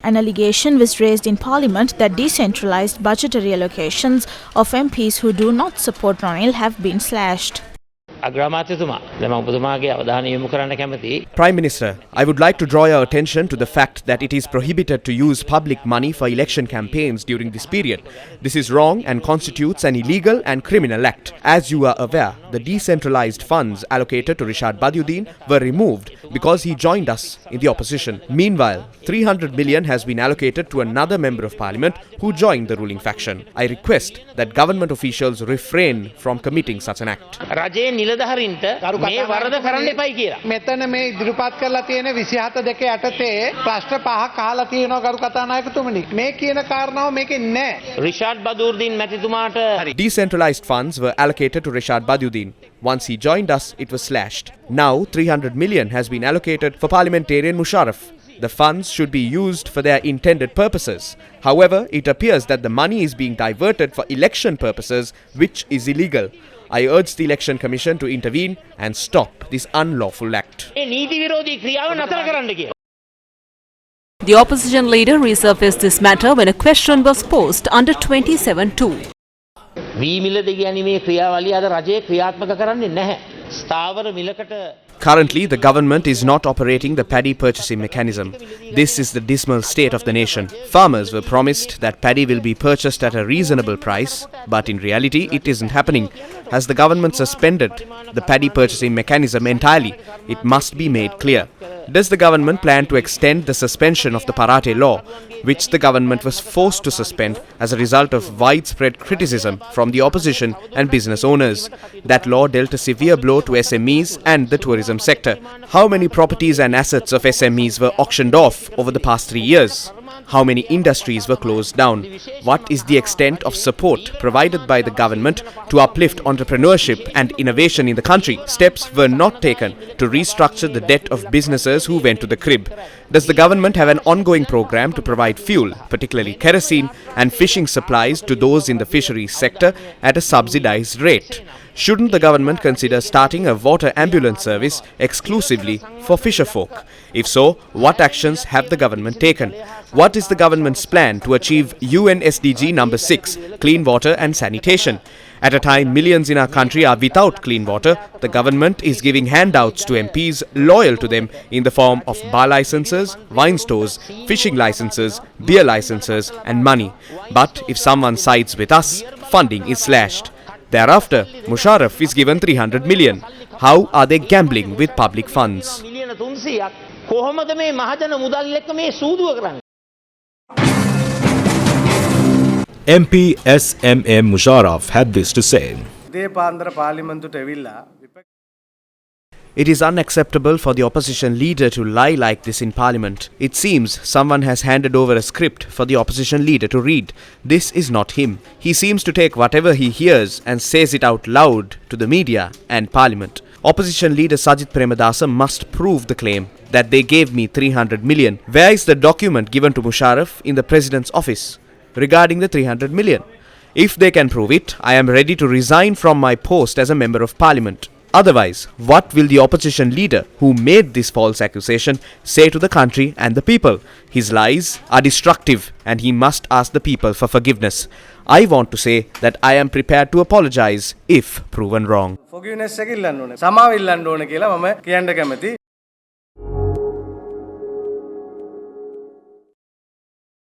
An allegation was raised in Parliament that decentralized budgetary allocations of MPs who do not support Ranil have been slashed. Prime Minister, I would like to draw your attention to the fact that it is prohibited to use public money for election campaigns during this period. This is wrong and constitutes an illegal and criminal act. As you are aware, the decentralized funds allocated to Rishad Badiuddin were removed because he joined us in the opposition. Meanwhile, 300 million has been allocated to another member of parliament who joined the ruling faction. I request that government officials refrain from committing such an act. මේ වරද කරන්න එපයි කියලා. මෙතන මේ ඉදිරිපත් කරලා තියෙන 27 යටතේ ප්‍රශ්න පහක් අහලා තියෙනවා ගරු කතානායකතුමනි. මේ කියන කාරණාව මේකේ නැහැ. Rishad බදූර්දීන් මැතිතුමාට Decentralized funds were allocated to Rishad Badiuddin. Once he joined us, it was slashed. Now 300 million has been allocated for parliamentarian Musharraf. The funds should be used for their intended purposes. However, it appears that the money is being diverted for election purposes, which is illegal. I urge the Election Commission to intervene and stop this unlawful act. The opposition leader resurfaced this matter when a question was posed under 27(2). Currently, the government is not operating the paddy purchasing mechanism. This is the dismal state of the nation. Farmers were promised that paddy will be purchased at a reasonable price, but in reality it isn't happening. Has the government suspended the paddy purchasing mechanism entirely? It must be made clear. Does the government plan to extend the suspension of the Parate law, which the government was forced to suspend as a result of widespread criticism from the opposition and business owners? That law dealt a severe blow to SMEs and the tourism sector. How many properties and assets of SMEs were auctioned off over the past 3 years? How many industries were closed down? What is the extent of support provided by the government to uplift entrepreneurship and innovation in the country? Steps were not taken to restructure the debt of businesses who went to the crib. Does the government have an ongoing program to provide fuel, particularly kerosene and fishing supplies to those in the fisheries sector at a subsidized rate? Shouldn't the government consider starting a water ambulance service exclusively for fisherfolk? If so, what actions have the government taken? What is the government's plan to achieve UN SDG number 6, clean water and sanitation? At a time millions in our country are without clean water, the government is giving handouts to MPs loyal to them in the form of bar licenses, wine stores, fishing licenses, beer licenses and money. But if someone sides with us, funding is slashed. Thereafter, Musharraf is given 300 million. How are they gambling with public funds? MP SMM Musharraf had this to say. It is unacceptable for the opposition leader to lie like this in parliament. It seems someone has handed over a script for the opposition leader to read. This is not him. He seems to take whatever he hears and says it out loud to the media and parliament. Opposition leader Sajith Premadasa must prove the claim that they gave me 300 million. Where is the document given to Musharraf in the president's office regarding the 300 million? If they can prove it, I am ready to resign from my post as a member of parliament. Otherwise, what will the opposition leader who made this false accusation say to the country and the people? His lies are destructive and he must ask the people for forgiveness. I want to say that I am prepared to apologize if proven wrong. Forgiveness